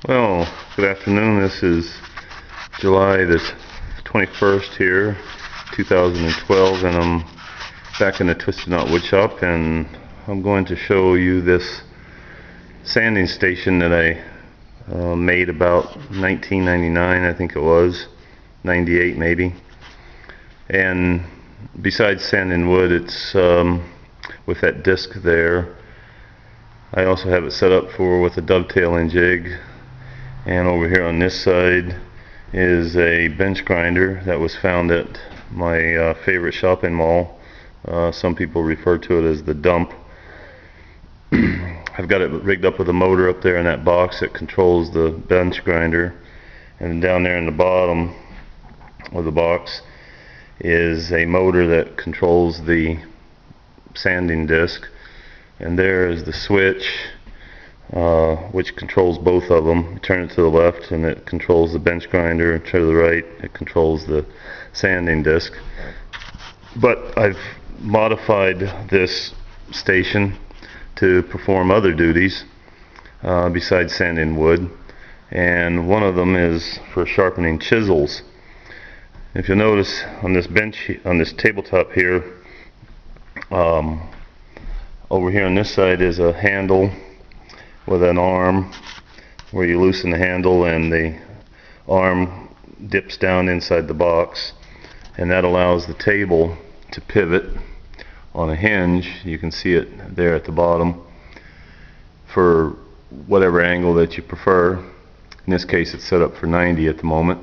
Well, good afternoon. This is July the 21st here, 2012, and I'm back in the Twisted Knot wood shop, and I'm going to show you this sanding station that I made about 1999, I think it was, 98 maybe. And besides sanding wood, it's with that disc there. I also have it set up with a dovetailing jig. And over here on this side is a bench grinder that was found at my favorite shopping mall. Some people refer to it as the dump. I've got it rigged up with a motor up there in that box that controls the bench grinder. And down there in the bottom of the box is a motor that controls the sanding disc. And there is the switch, which controls both of them. Turn it to the left and it controls the bench grinder. Turn to the right, it controls the sanding disc. But I've modified this station to perform other duties besides sanding wood, and one of them is for sharpening chisels. If you'll notice on this bench, on this tabletop here, over here on this side is a handle with an arm where you loosen the handle and the arm dips down inside the box, and that allows the table to pivot on a hinge. You can see it there at the bottom for whatever angle that you prefer. In this case it's set up for 90 at the moment.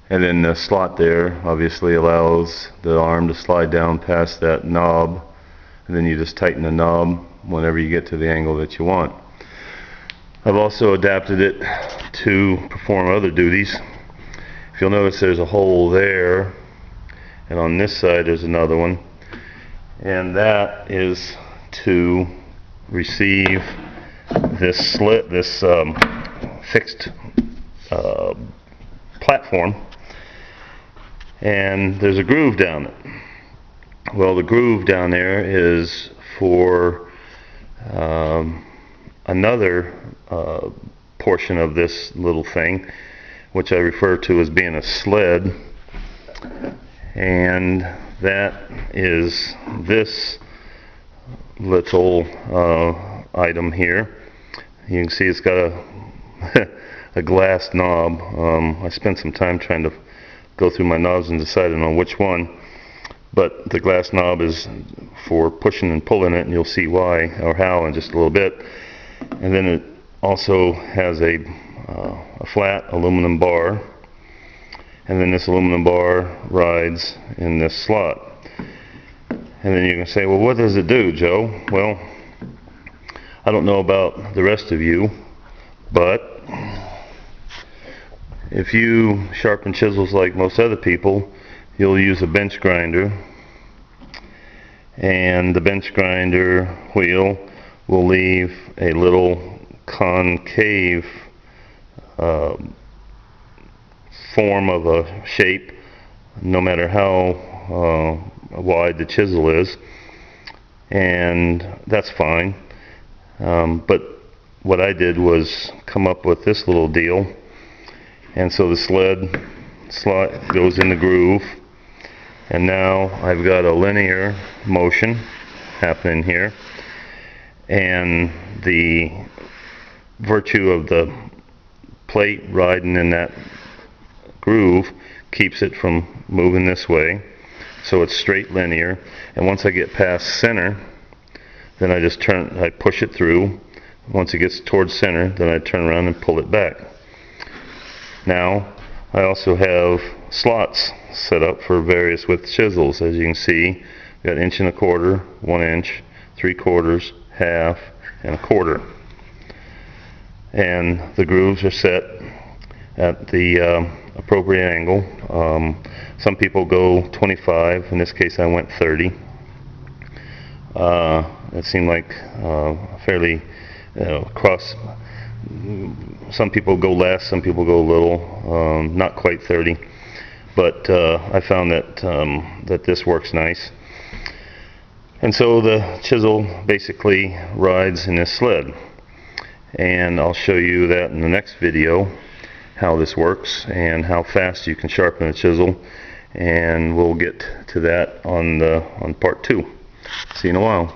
And then the slot there obviously allows the arm to slide down past that knob, and then you just tighten the knob whenever you get to the angle that you want. I've also adapted it to perform other duties. If you'll notice, there's a hole there, and on this side there's another one, and that is to receive this fixed platform, and there's a groove down it. Well, the groove down there is for another portion of this little thing, which I refer to as being a sled, and that is this little item here. You can see it's got a glass knob. I spent some time trying to go through my knobs and deciding on which one, but the glass knob is for pushing and pulling it, and you'll see why or how in just a little bit. And then it also has a flat aluminum bar, and then this aluminum bar rides in this slot. And then you can say, well, what does it do, Joe? Well, I don't know about the rest of you, but if you sharpen chisels like most other people, you'll use a bench grinder, and the bench grinder wheel will leave a little concave form of a shape, no matter how wide the chisel is, and that's fine. But what I did was come up with this little deal, and so the slot goes in the groove, and now I've got a linear motion happening here, and the virtue of the plate riding in that groove keeps it from moving this way, so it's straight linear. And once I get past center, then I push it through. Once it gets towards center, then I turn around and pull it back. Now I also have slots set up for various width chisels. As you can see, I've got 1.25 inch, 1 inch, 3/4, half, and 1/4. And the grooves are set at the appropriate angle. Some people go 25. In this case, I went 30. It seemed like fairly cross. Some people go less, some people go a little, not quite 30. But I found that this works nice. And so the chisel basically rides in this sled. and I'll show you that in the next video, how this works and how fast you can sharpen a chisel, and we'll get to that on part 2. See you in a while.